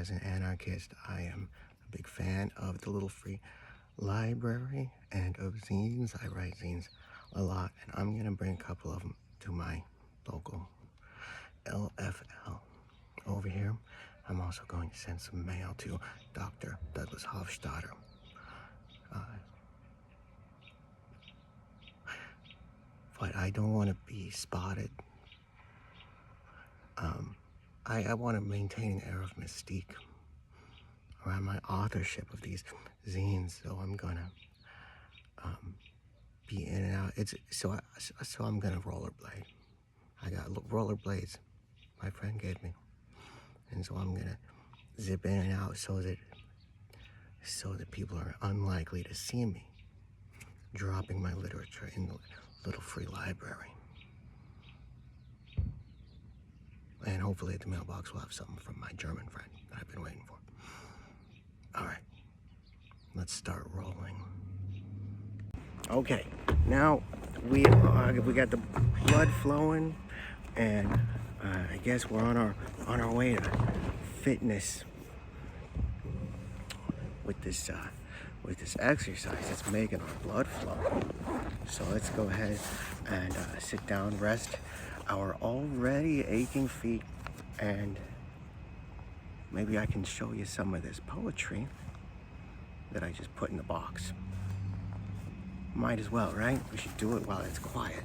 as an anarchist, I am a big fan of the Little Free Library and of zines. I write zines a lot, and I'm going to bring a couple of them to my local LFL over here. I'm also going to send some mail to Dr. Douglas Hofstadter. But I don't want to be spotted. I want to maintain an air of mystique around my authorship of these zines, so I'm gonna be in and out. So I'm gonna rollerblade. I got rollerblades my friend gave me, and so I'm gonna zip in and out so that people are unlikely to see me dropping my literature in the Little Free Library. And hopefully the mailbox will have something from my German friend that I've been waiting for. All right, let's start rolling. Okay, now we got the blood flowing, and I guess we're on our way to fitness with this exercise that's making our blood flow. So let's go ahead and sit down, rest our already aching feet, and maybe I can show you some of this poetry that I just put in the box. Might as well, right? We should do it while it's quiet.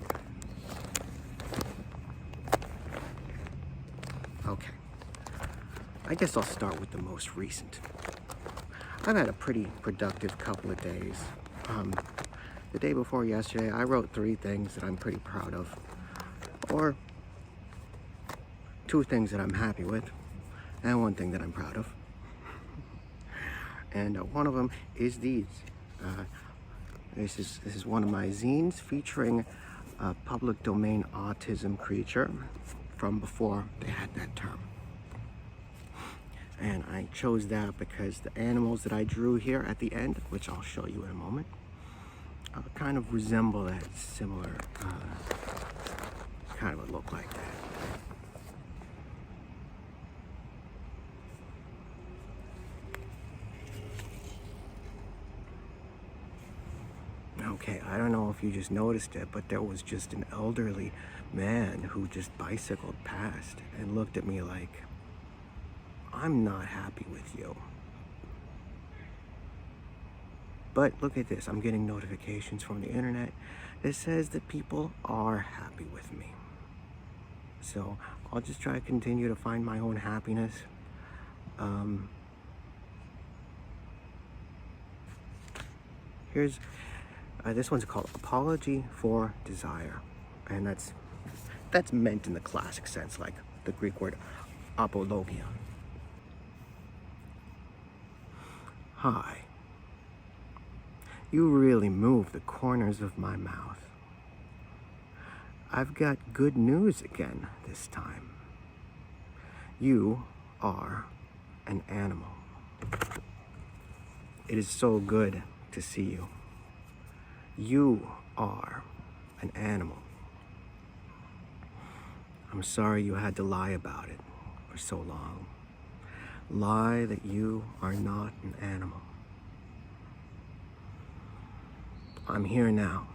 Okay. I guess I'll start with the most recent. I've had a pretty productive couple of days. The day before yesterday, I wrote 3 things that I'm pretty proud of, or 2 things that I'm happy with, and 1 thing that I'm proud of. And one of them is these. This is one of my zines featuring a public domain autism creature from before they had that term. And I chose that because the animals that I drew here at the end, which I'll show you in a moment, kind of resemble that similar kind of a look like that. Okay, I don't know if you just noticed it, but there was just an elderly man who just bicycled past and looked at me like, I'm not happy with you. But look at this, I'm getting notifications from the internet that says that people are happy with me. So I'll just try to continue to find my own happiness. Here's this one's called Apology for Desire, and that's meant in the classic sense, like the Greek word apologia. Hi. You really move the corners of my mouth. I've got good news again this time. You are an animal. It is so good to see you. You are an animal. I'm sorry you had to lie about it for so long. Lie that you are not an animal. I'm here now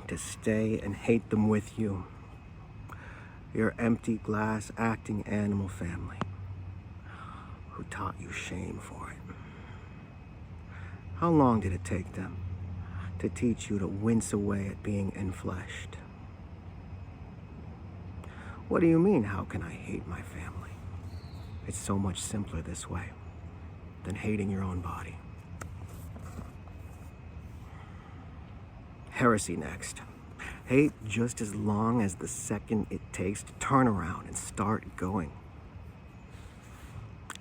to stay and hate them with you. Your empty glass acting animal family who taught you shame for it. How long did it take them to teach you to wince away at being enfleshed? What do you mean, how can I hate my family? It's so much simpler this way than hating your own body. Heresy next. Hate just as long as the second it takes to turn around and start going.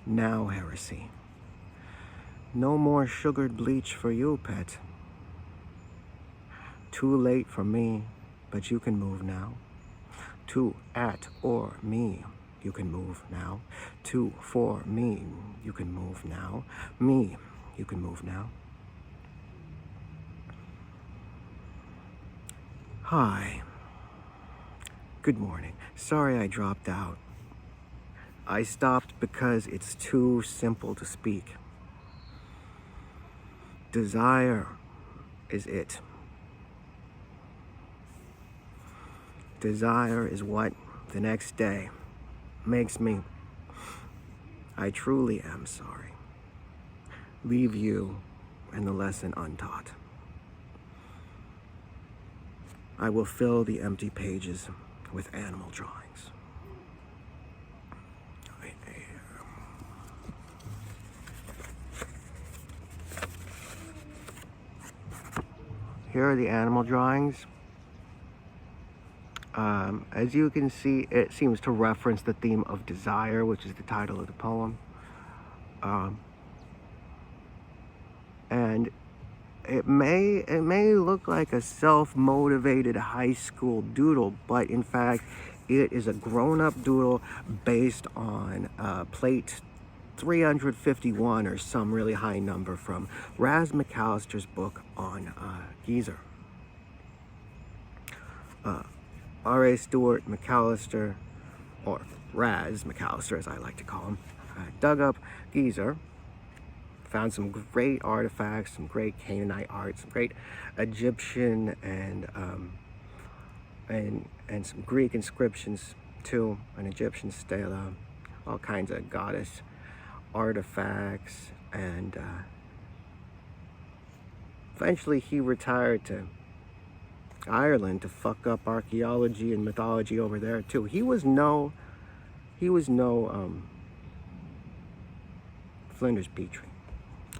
Now heresy. No more sugared bleach for you, pet. Too late for me, but you can move now. To, at, or me, you can move now. To, for, me, you can move now. Me, you can move now. Hi. Good morning. Sorry I dropped out. I stopped because it's too simple to speak. Desire is it. Desire is what the next day makes me, I truly am sorry, leave you and the lesson untaught. I will fill the empty pages with animal drawings. Here are the animal drawings. As you can see, it seems to reference the theme of desire, which is the title of the poem. And it may look like a self-motivated high school doodle, but in fact, it is a grown-up doodle based on plate 351 or some really high number from Raz McAllister's book on Geezer. R.A. Stewart McAllister, or Raz McAllister as I like to call him, dug up Geezer, found some great artifacts, some great Canaanite art, some great Egyptian and some Greek inscriptions too, an Egyptian stela, all kinds of goddess artifacts, and eventually he retired to Ireland to fuck up archaeology and mythology over there too. He was no Flinders Petrie.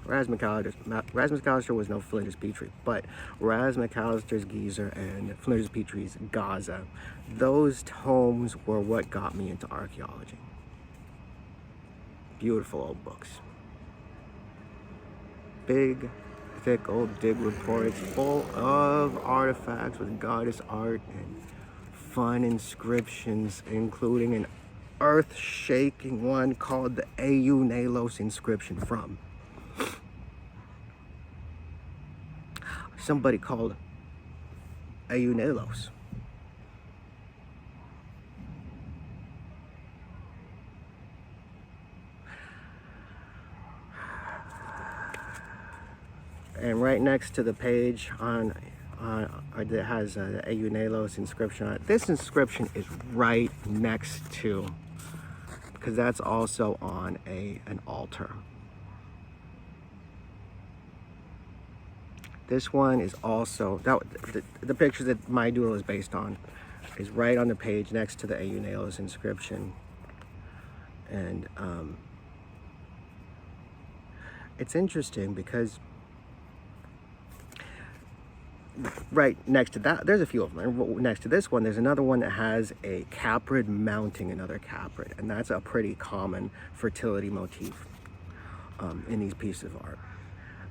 Raz McAllister was no Flinders Petrie, but Raz McAllister's Geezer and Flinders Petrie's Gaza, those tomes were what got me into archaeology. Beautiful old books. Big, thick old dig reports full of artifacts with goddess art and fun inscriptions, including an earth-shaking one called the Eunalos inscription from somebody called Eunalos. And right next to the page that has the Eunalos inscription on it, this inscription is right next to, because that's also on an altar. This one is also, the picture that my doodle is based on is right on the page next to the Eunalos inscription. And it's interesting because right next to that, there's a few of them. Next to this one, there's another one that has a caprid mounting another caprid, and that's a pretty common fertility motif in these pieces of art.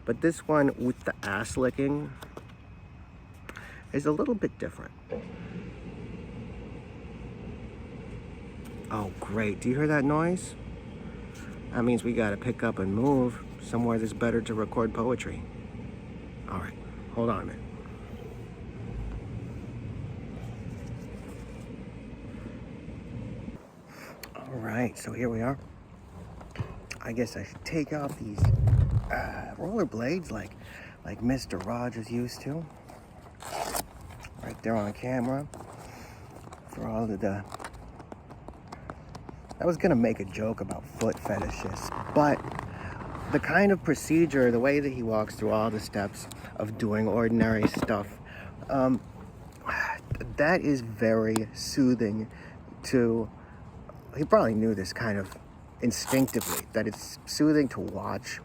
But this one with the ass licking is a little bit different. Oh, great. Do you hear that noise? That means we gotta pick up and move somewhere that's better to record poetry. All right, hold on a minute. All right, so here we are. I guess I should take off these rollerblades like Mr. Rogers used to. Right there on camera. For all of the... I was gonna make a joke about foot fetishes, but the kind of procedure, the way that he walks through all the steps of doing ordinary stuff, that is very soothing to... He probably knew this kind of instinctively, that it's soothing to watch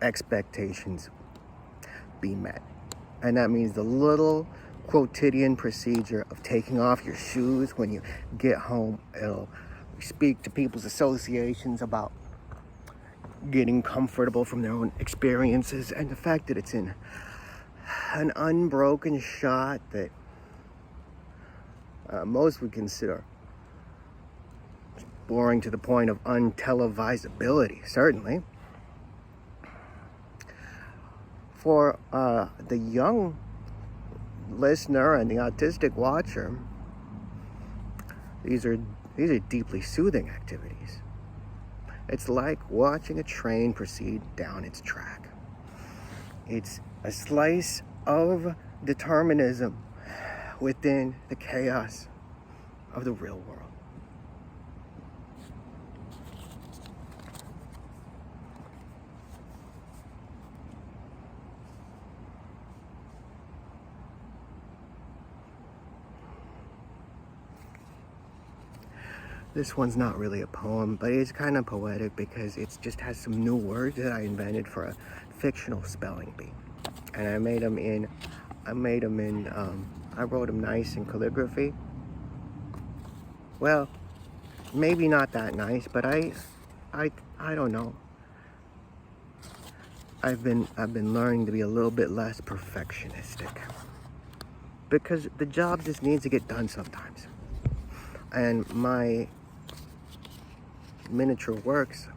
expectations be met. And that means the little quotidian procedure of taking off your shoes when you get home. It'll speak to people's associations about getting comfortable from their own experiences, and the fact that it's in an unbroken shot that most would consider boring to the point of untelevisability, certainly. For the young listener and the autistic watcher, these are These are deeply soothing activities. It's like watching a train proceed down its track. It's a slice of determinism within the chaos of the real world. This one's not really a poem, but it's kind of poetic because it just has some new words that I invented for a fictional spelling bee. And I wrote them nice in calligraphy. Well, maybe not that nice, but I don't know. I've been learning to be a little bit less perfectionistic because the job just needs to get done sometimes. And my miniature works,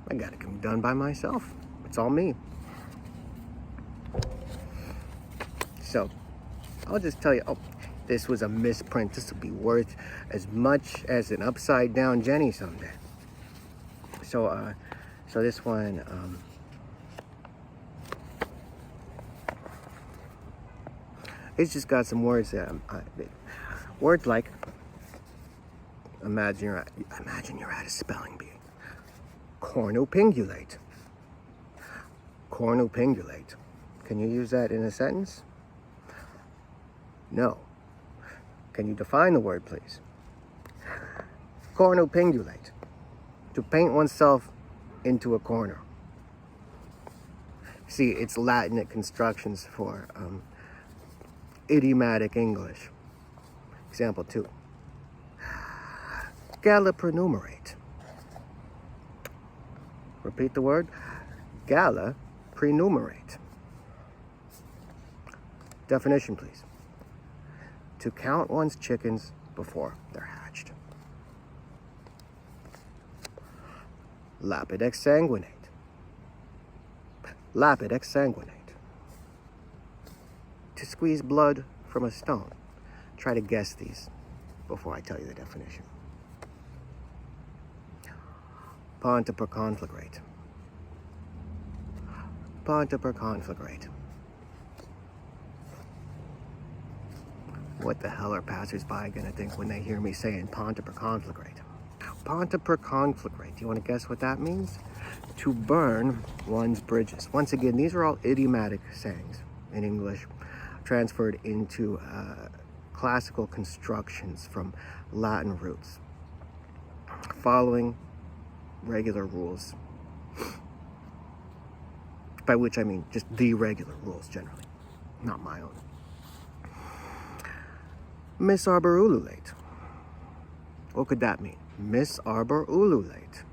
I gotta get them done by myself. It's all me. So I'll just tell you, oh, this was a misprint. This will be worth as much as an upside down Jenny someday. So this one, it's just got some words that words like, imagine you're at a spelling bee. Cornupingulate. Cornupingulate. Can you use that in a sentence? No. Can you define the word, please? Cornupingulate. To paint oneself into a corner. See, it's Latin constructions for idiomatic English. Example 2. Gala-prenumerate. Repeat the word. Gala-prenumerate. Definition, please. To count one's chickens before they're hatched. Lapid exsanguinate. Lapid exsanguinate. To squeeze blood from a stone. Try to guess these before I tell you the definition. Pontiperconflagrate. Pontiperconflagrate. What the hell are passersby gonna think when they hear me saying Pontiperconflagrate? Pontiperconflagrate. Do you want to guess what that means? To burn one's bridges. Once again, these are all idiomatic sayings in English, transferred into classical constructions from Latin roots, following regular rules. By which I mean just the regular rules generally, not my own. Miss Arbor ululate. What could that mean? Miss Arbor ululate.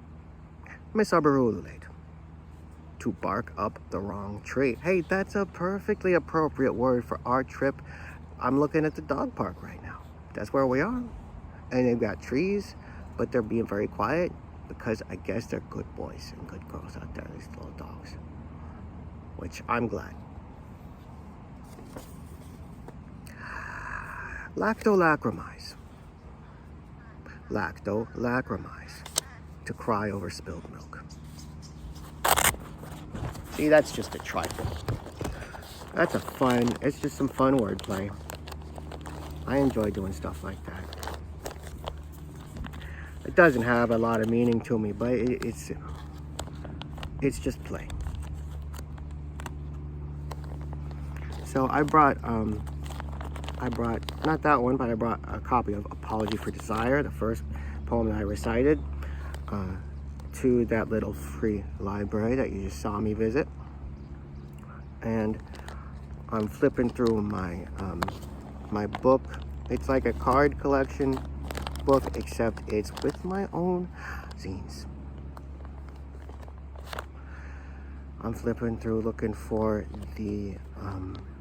Miss Arbor ululate. To bark up the wrong tree. Hey, that's a perfectly appropriate word for our trip. I'm looking at the dog park right now. That's where we are. And they've got trees, but they're being very quiet because I guess they're good boys and good girls out there, these little dogs. Which I'm glad. Lacto-lacrimize. Lacto-lacrimize. To cry over spilled milk. See, that's just a trifle. That's it's just some fun wordplay. I enjoy doing stuff like that. It doesn't have a lot of meaning to me, but it's just play. So I brought not that one, but I brought a copy of Apology for Desire, the first poem that I recited, to that little free library that you just saw me visit. And I'm flipping through my my book. It's like a card collection book, except it's with my own zines. I'm flipping through looking for the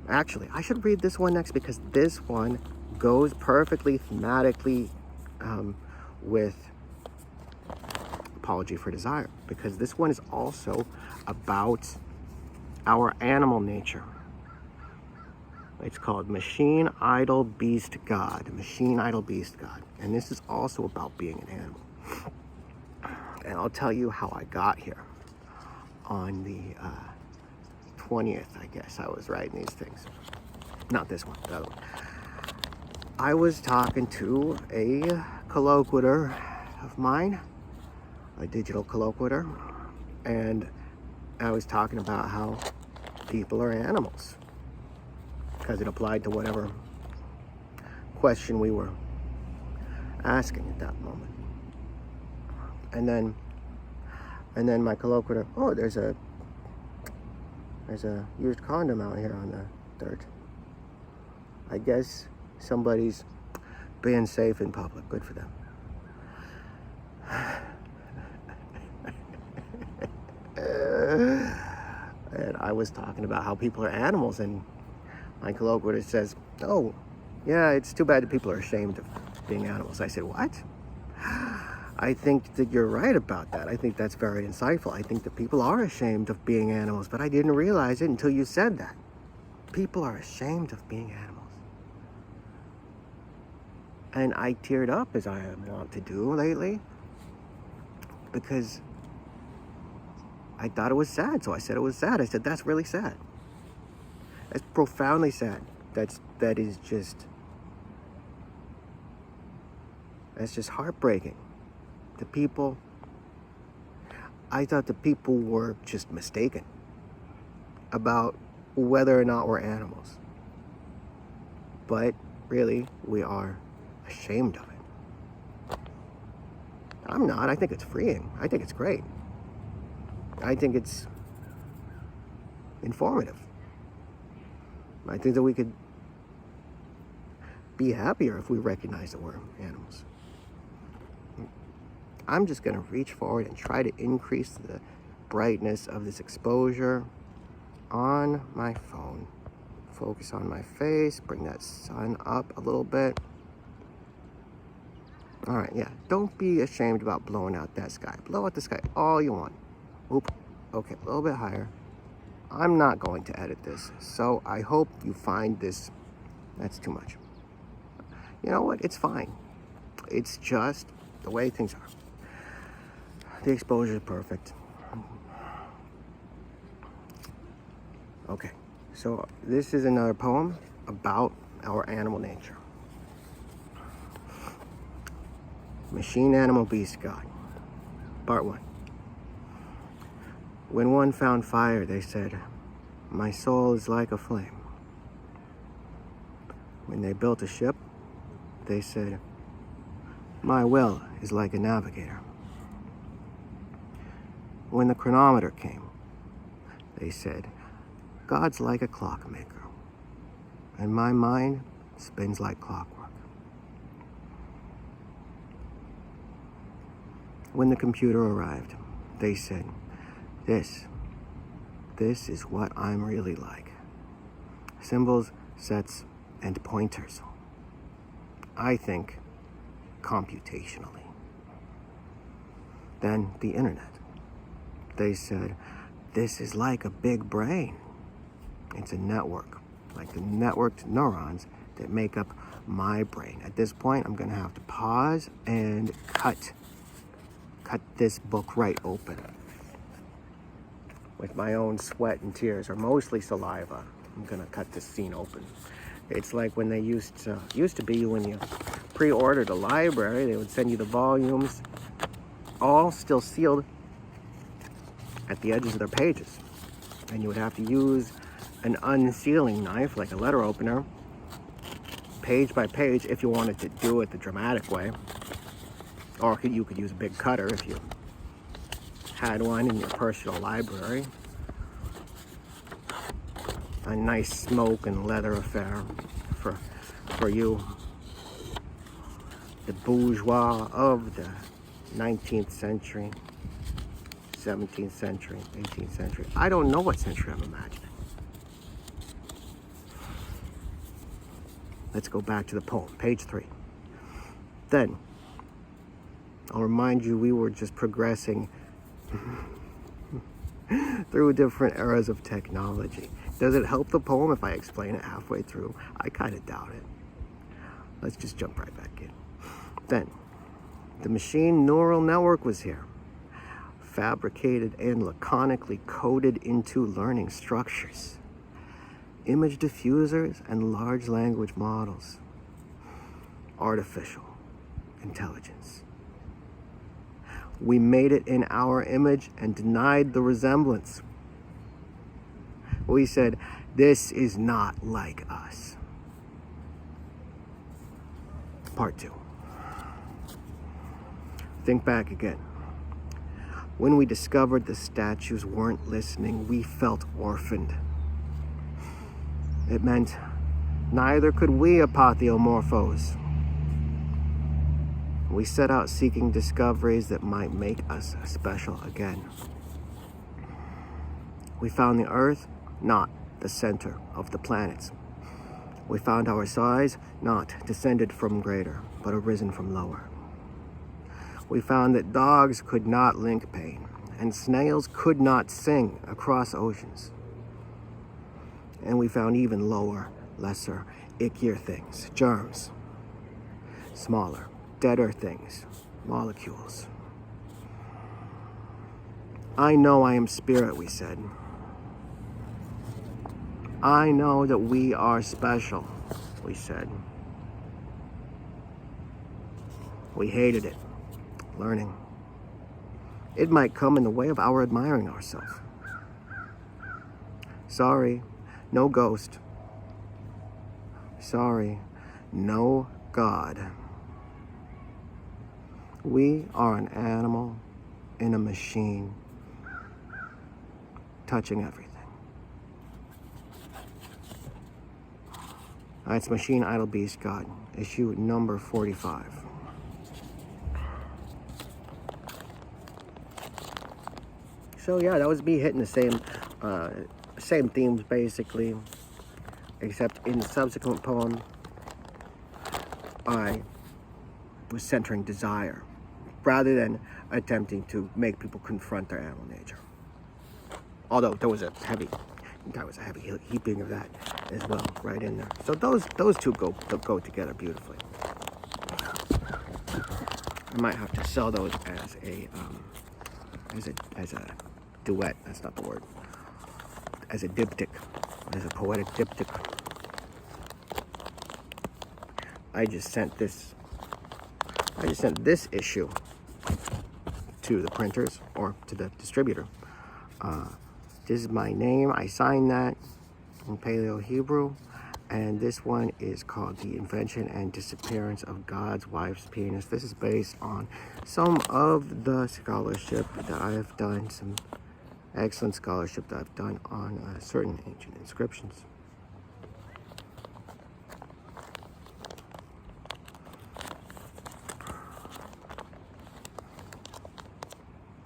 actually, I should read this one next because this one goes perfectly thematically with Apology for Desire, because this one is also about our animal nature. It's called Machine Idol Beast God. Machine Idol Beast God. And this is also about being an animal. And I'll tell you how I got here. On the 20th, I guess, I was writing these things. Not this one, the other one. I was talking to a colloquiator of mine, a digital colloquiator, and I was talking about how people are animals, because it applied to whatever question we were asking at that moment. And then my colloquiator, oh, there's a used condom out here on the dirt. I guess somebody's being safe in public. Good for them. And I was talking about how people are animals, and my colloquiator says, oh, yeah, it's too bad that people are ashamed of being animals. I said, what? I think that you're right about that. I think that's very insightful. I think that people are ashamed of being animals, but I didn't realize it until you said that. People are ashamed of being animals. And I teared up, as I want to do lately, because I thought it was sad. So I said it was sad. I said, that's really sad. That's profoundly sad. That's just heartbreaking. The people, I thought the people were just mistaken about whether or not we're animals. But really, we are ashamed of it. I'm not. I think it's freeing. I think it's great. I think it's informative. I think that we could be happier if we recognize that we're animals. I'm just going to reach forward and try to increase the brightness of this exposure on my phone. Focus on my face, bring that sun up a little bit. All right, yeah, don't be ashamed about blowing out that sky. Blow out the sky all you want. Oop, okay, a little bit higher. I'm not going to edit this, so I hope you find this, that's too much. You know what, it's fine. It's just the way things are. The exposure is perfect. Okay, so this is another poem about our animal nature. Machine Animal Beast God, Part 1. When one found fire, they said, my soul is like a flame. When they built a ship, they said, my will is like a navigator. When the chronometer came, they said, God's like a clockmaker, and my mind spins like clockwork. When the computer arrived, they said, this is what I'm really like. Symbols, sets, and pointers. I think computationally. Then the internet. They said, this is like a big brain. It's a network, like the networked neurons that make up my brain. At this point, I'm gonna have to pause and cut this book right open with my own sweat and tears, or mostly saliva. I'm gonna cut this scene open. It's like when they used to be when you pre-ordered a library, they would send you the volumes all still sealed at the edges of their pages. And you would have to use an unsealing knife, like a letter opener, page by page, if you wanted to do it the dramatic way. Or you could use a big cutter if you had one in your personal library. A nice smoke and leather affair for you, the bourgeois of the 19th century, 17th century, 18th century. I don't know what century I'm imagining. Let's go back to the poem, page 3. Then, I'll remind you, we were just progressing through different eras of technology. Does it help the poem if I explain it halfway through? I kind of doubt it. Let's just jump right back in. Then, the machine neural network was here, fabricated and laconically coded into learning structures, image diffusers, and large language models. Artificial intelligence. We made it in our image and denied the resemblance. We said, this is not like us. Part 2. Think back again. When we discovered the statues weren't listening, we felt orphaned. It meant neither could we apotheomorphose. We set out seeking discoveries that might make us special again. We found the Earth, not the center of the planets. We found our size, not descended from greater, but arisen from lower. We found that dogs could not link pain, and snails could not sing across oceans. And we found even lower, lesser, ickier things, germs, smaller, deader things, molecules. I know I am spirit, we said. I know that we are special, we said. We hated it, learning. It might come in the way of our admiring ourselves. Sorry, no ghost. Sorry, no God. We are an animal in a machine, touching everything. That's Machine Idol Beast God, issue number 45. So yeah, that was me hitting the same themes basically, except in the subsequent poem, I was centering desire, rather than attempting to make people confront their animal nature. Although there was a heavy heaping of that as well, right in there. So those two go together beautifully. I might have to sell those as a duet. That's not the word. As a diptych, as a poetic diptych. I just sent this issue to the printers or to the distributor. This is my name. I signed that in Paleo Hebrew, and this one is called The Invention and Disappearance of God's Wife's Penis. This is based on some of the scholarship that I have done, some excellent scholarship that I've done on certain ancient inscriptions.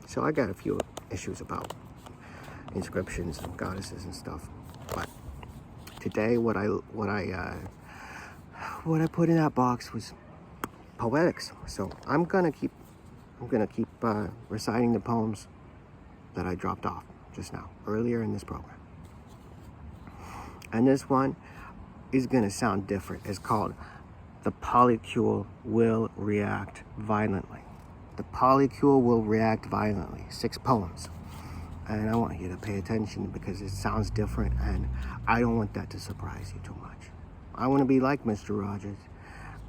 So I got a few issues about inscriptions and goddesses and stuff, but today what I put in that box was poetics. So I'm gonna keep reciting the poems that I dropped off just now earlier in this program, and this one is gonna sound different. It's called "The Polycule Will React Violently." The polycule will react violently. 6 poems. And I want you to pay attention because it sounds different, and I don't want that to surprise you too much. I want to be like Mr. Rogers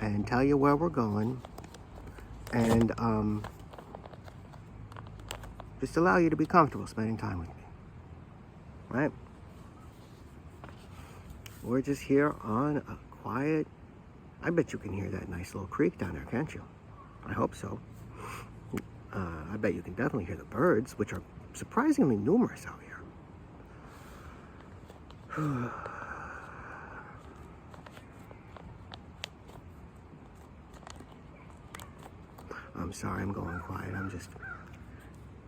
and tell you where we're going, and just allow you to be comfortable spending time with me. Right? We're just here on a quiet. I bet you can hear that nice little creek down there, can't you? I hope so. I bet you can definitely hear the birds, which are surprisingly numerous out here. I'm sorry, I'm going quiet.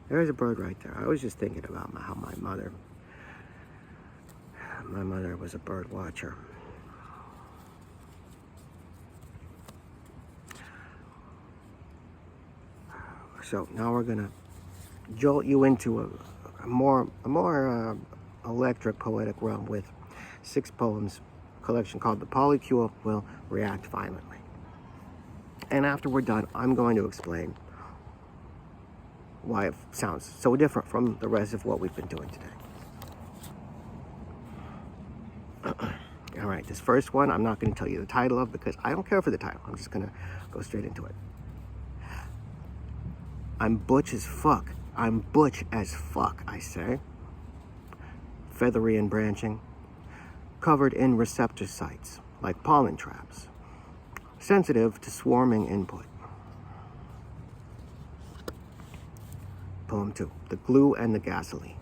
There's a bird right there. I was just thinking about how my mother was a bird watcher. So now we're gonna jolt you into a more electric poetic realm with 6 poems, collection called The Polycule Will React Violently. And after we're done, I'm going to explain why it sounds so different from the rest of what we've been doing today. All right, this first one, I'm not going to tell you the title of because I don't care for the title. I'm just going to go straight into it. I'm butch as fuck. I'm butch as fuck, I say. Feathery and branching, covered in receptor sites, like pollen traps. Sensitive to swarming input. Poem 2, The Glue and the Gasoline.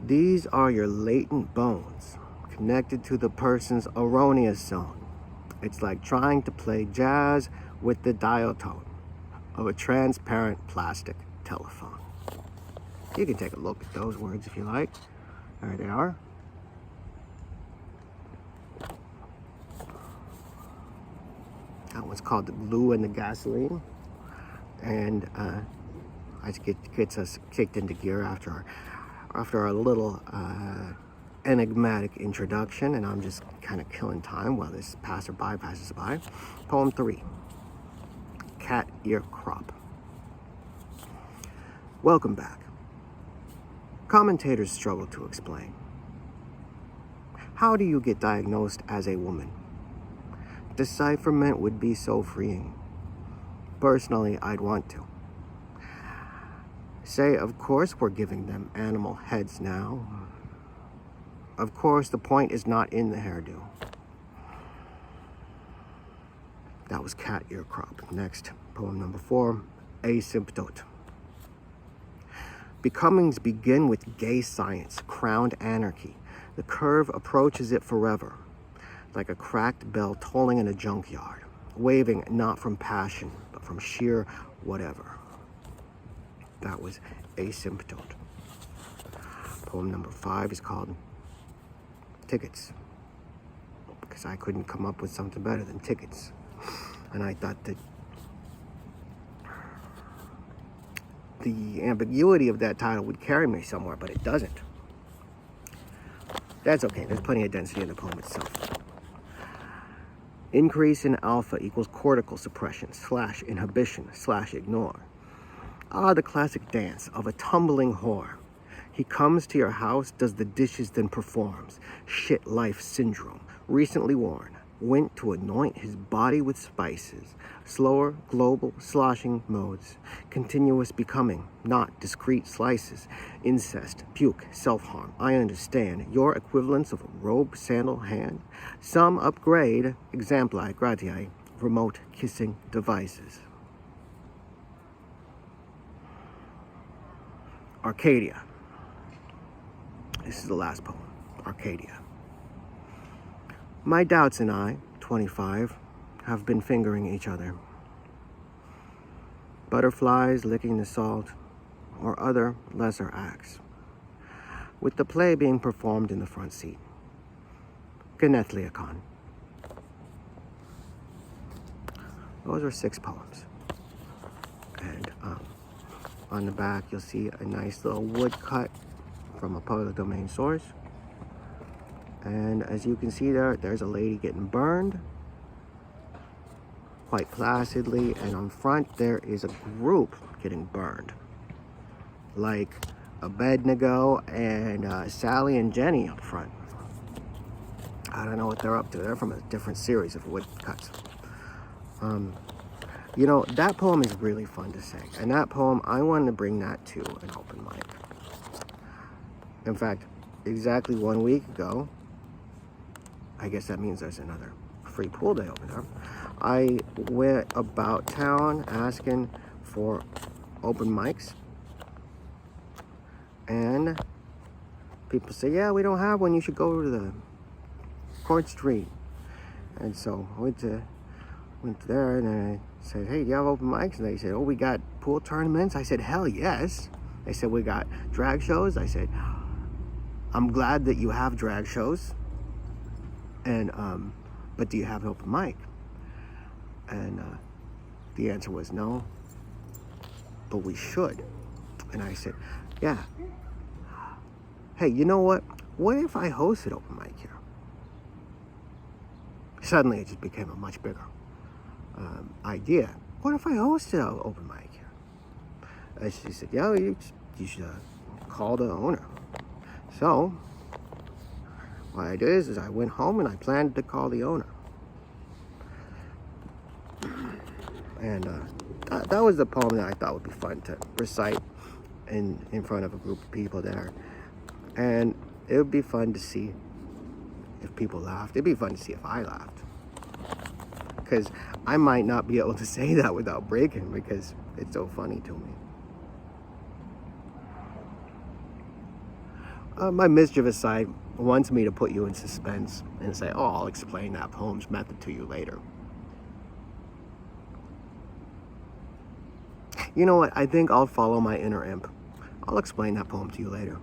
These are your latent bones, connected to the person's erroneous zone. It's like trying to play jazz with the dial tone of a transparent plastic telephone. You can take a look at those words if you like. There they are. That one's called The Glue and the Gasoline. And it gets us kicked into gear after our little enigmatic introduction, and I'm just kind of killing time while this passerby passes by. Poem 3, Cat Ear Crop. Welcome back. Commentators struggle to explain. How do you get diagnosed as a woman? Decipherment would be so freeing. Personally, I'd want to. Say, of course we're giving them animal heads now. Of course, the point is not in the hairdo. That was Cat Ear Crop. Next, poem number 4, Asymptote. Becomings begin with gay science, crowned anarchy. The curve approaches it forever, like a cracked bell tolling in a junkyard, waving not from passion, but from sheer whatever. That was Asymptote. Poem number 5 is called Tickets, because I couldn't come up with something better than tickets. And I thought that the ambiguity of that title would carry me somewhere, but it doesn't. That's okay, there's plenty of density in the poem itself. Increase in alpha equals cortical suppression / inhibition / ignore. Ah, the classic dance of a tumbling whore. He comes to your house, does the dishes, then performs. Shit life syndrome, recently worn. Went to anoint his body with spices. Slower, global, sloshing modes. Continuous becoming, not discrete slices. Incest, puke, self-harm. I understand. Your equivalence of a robe, sandal, hand. Some upgrade, exempli gratiae, remote kissing devices. Arcadia. This is the last poem. Arcadia. My doubts and I, 25, have been fingering each other. Butterflies licking the salt, or other lesser acts, with the play being performed in the front seat. Genethliacon. Those are 6 poems. And on the back, you'll see a nice little woodcut from a public domain source. And as you can see there's a lady getting burned quite placidly, and on front there is a group getting burned, like Abednego and Sally and Jenny up front. I don't know what they're up to. They're from a different series of woodcuts. You know, that poem is really fun to sing, and that poem, I wanted to bring that to an open mic. In fact, exactly 1 week ago, I guess that means there's another free pool day over there, I went about town asking for open mics, and people say, yeah, we don't have one, you should go to the Court Street. And so I went there, and I said, hey, do you have open mics? And they said, oh, we got pool tournaments. I said, hell yes. They said, we got drag shows. I said, I'm glad that you have drag shows, and but do you have an open mic? And the answer was no, but we should. And I said, yeah, hey, you know what? What if I hosted open mic here? Suddenly it just became a much bigger idea. What if I hosted an open mic here? And she said, yeah, you should call the owner. So what I did is I went home and I planned to call the owner. And that was the poem that I thought would be fun to recite in front of a group of people there. And it would be fun to see if people laughed. It'd be fun to see if I laughed. Because I might not be able to say that without breaking, because it's so funny to me. My mischievous side wants me to put you in suspense and say, oh, I'll explain that poem's method to you later. You know what? I think I'll follow my inner imp. I'll explain that poem to you later.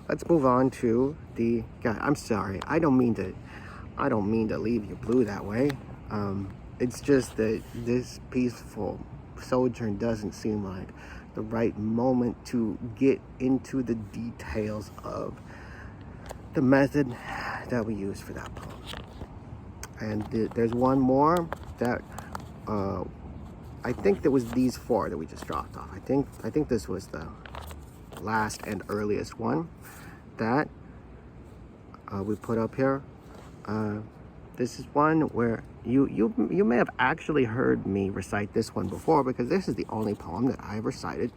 Let's move on to the... God, I'm sorry. I don't mean to leave you blue that way. It's just that this peaceful sojourn doesn't seem like the right moment to get into the details of the method that we use for that poem. And there's one more that I think there was these four that we just dropped off. I think this was the last and earliest one that we put up here. This is one where you may have actually heard me recite this one before, because this is the only poem that I've recited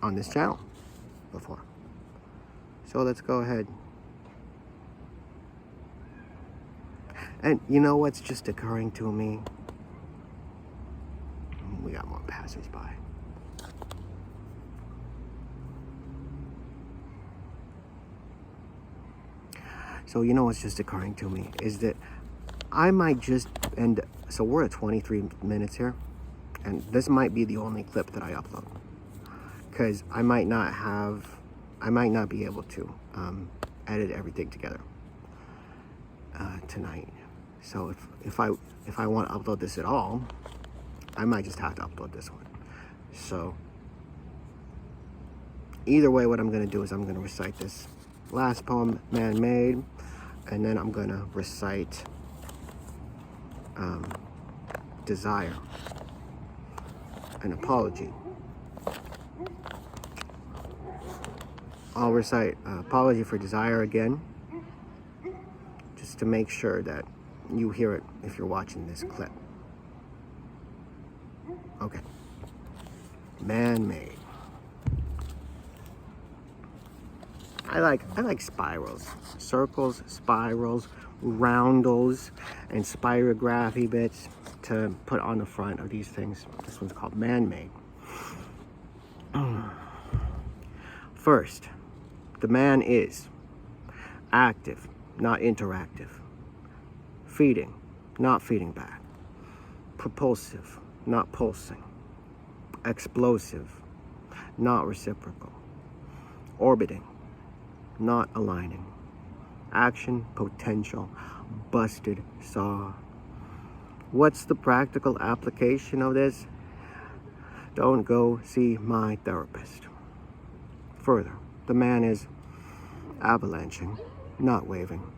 on this channel before. So let's go ahead. And you know what's just occurring to me? We got more passers-by. So you know what's just occurring to me is that I might just, and so we're at 23 minutes here, and this might be the only clip that I upload, because I might not be able to edit everything together tonight. So if I want to upload this at all, I might just have to upload this one. So either way, what I'm going to do is I'm going to recite this last poem, Man-Made, and then I'm going to recite Desire, an apology. I'll recite Apology for Desire again, just to make sure that you hear it if you're watching this clip. Okay. Man-Made. I like spirals, circles, spirals, roundels, and spirography bits to put on the front of these things. This one's called Man-Made. First, the man is active, not interactive. Feeding, not feeding back. Propulsive, not pulsing. Explosive, not reciprocal. Orbiting, not aligning. Action, potential, busted saw. What's the practical application of this? Don't go see my therapist. Further, the man is avalanching, not waving.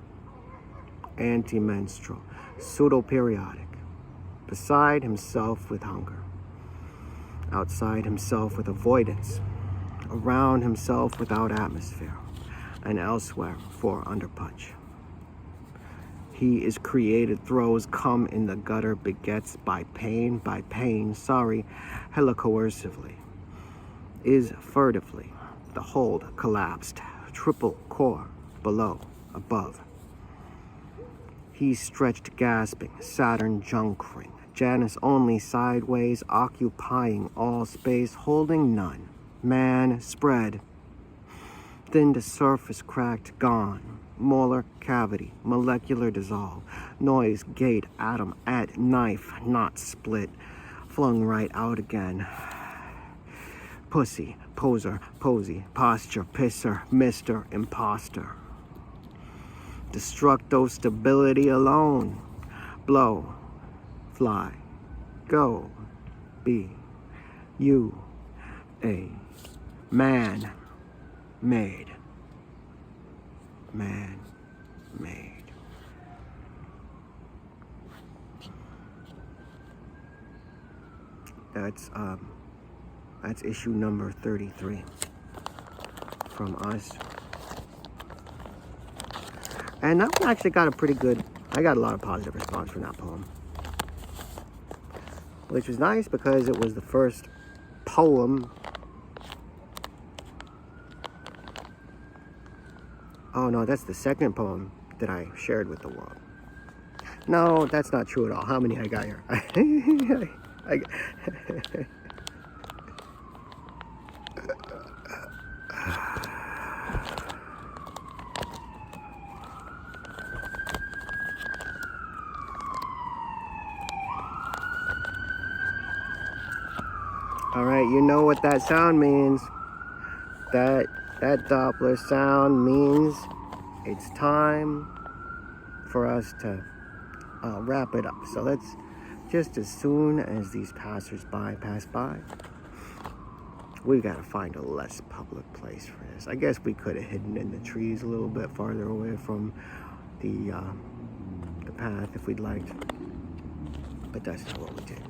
Anti-menstrual, pseudo-periodic. Beside himself with hunger. Outside himself with avoidance. Around himself without atmosphere. And elsewhere for underpunch. He is created, throws come in the gutter, begets by pain, sorry, hella coercively. Is furtively, the hold collapsed, triple core, below, above. He stretched gasping, Saturn junkering, Janus only sideways, occupying all space, holding none. Man spread. Thinned surface cracked, gone. Molar cavity, molecular dissolve. Noise, gate, atom, at knife, not split. Flung right out again. Pussy, poser, posy, posture, pisser, Mr. Imposter. Destructo stability alone. Blow, fly, go, be, you, a man made. man-made. That's issue number 33 from us. And that one actually got I got a lot of positive response from that poem. Which was nice because it was the first poem. Oh no, that's the second poem that I shared with the world. No, that's not true at all. How many I got here? All right, you know what that sound means. That Doppler sound means it's time for us to wrap it up. So let's, just as soon as these passers-by pass by, we gotta find a less public place for this. I guess we could have hidden in the trees a little bit farther away from the path if we'd liked, but that's not what we did.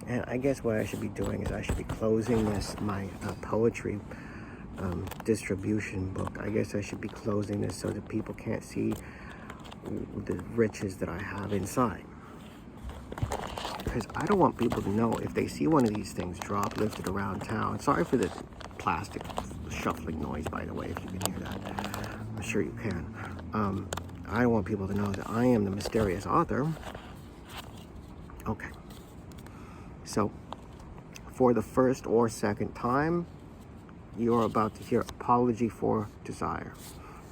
And I guess what I should be doing is I should be closing my poetry distribution book. I guess I should be closing this so that people can't see the riches that I have inside. Because I don't want people to know if they see one of these things drop, lifted around town. Sorry for the plastic shuffling noise, by the way, if you can hear that. I'm sure you can. I don't want people to know that I am the mysterious author. Okay. So, for the first or second time, you're about to hear Apology for Desire,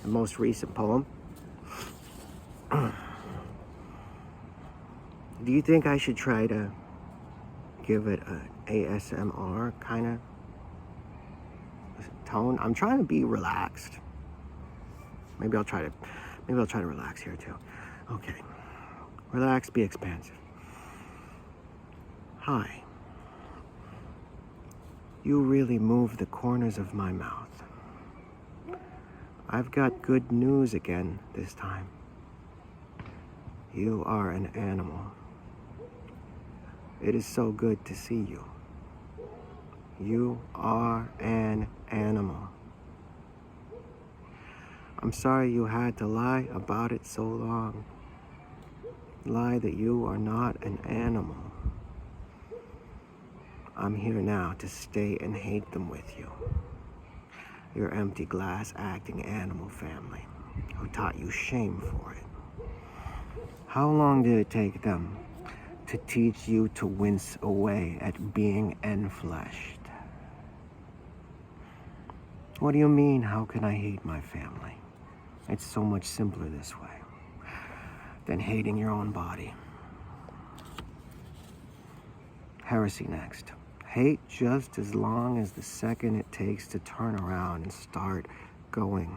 the most recent poem. Do you think I should try to give it an ASMR kind of tone? I'm trying to be relaxed. Maybe I'll try to relax here too. Okay. Relax, be expansive. Hi. You really move the corners of my mouth. I've got good news again this time. You are an animal. It is so good to see you. You are an animal. I'm sorry you had to lie about it so long. Lie that you are not an animal. I'm here now to stay and hate them with you. Your empty glass acting animal family who taught you shame for it. How long did it take them to teach you to wince away at being enfleshed? What do you mean, how can I hate my family? It's so much simpler this way than hating your own body. Heresy next. Hate just as long as the second it takes to turn around and start going.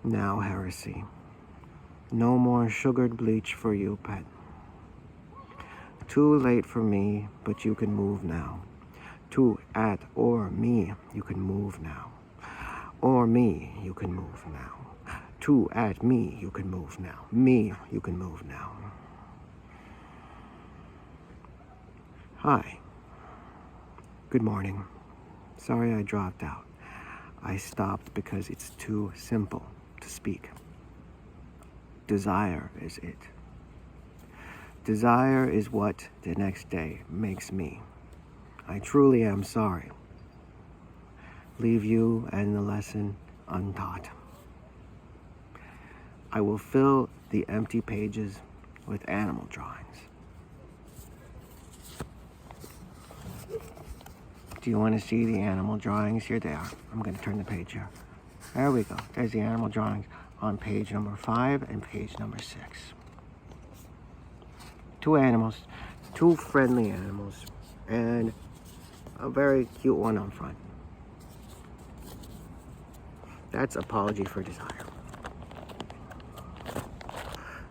Now heresy. No more sugared bleach for you, pet. Too late for me, but you can move now. To, at, or me, you can move now. Or me, you can move now. To, at, me, you can move now. Me, you can move now. Hi. Good morning. Sorry I dropped out. I stopped because it's too simple to speak. Desire is it. Desire is what the next day makes me. I truly am sorry. Leave you and the lesson untaught. I will fill the empty pages with animal drawings. Do you want to see the animal drawings? Here they are. I'm going to turn the page here. There we go. There's the animal drawings on page number 5 and page number 6. 2 animals, 2 friendly animals, and a very cute one on front. That's Apology for Desire.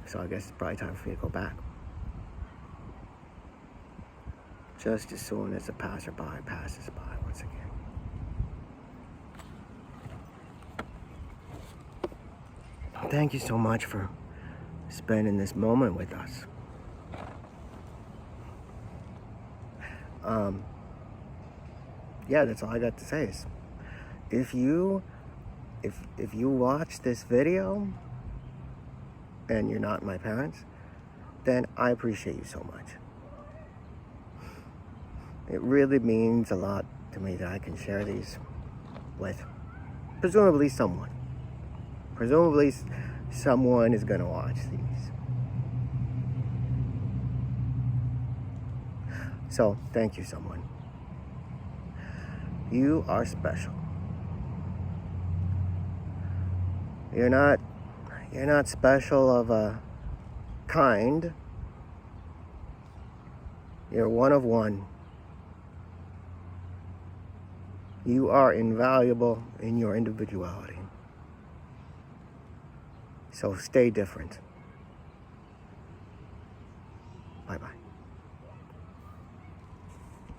So I guess it's probably time for me to go back. just as soon as a passerby passes by once again. Thank you so much for spending this moment with us. Yeah, that's all I got to say is, if you watch this video and you're not my parents, then I appreciate you so much. It really means a lot to me that I can share these with presumably someone. Presumably someone is gonna watch these. So thank you, someone. You are special. You're not special of a kind. You're one of one. You are invaluable in your individuality. So stay different. Bye-bye.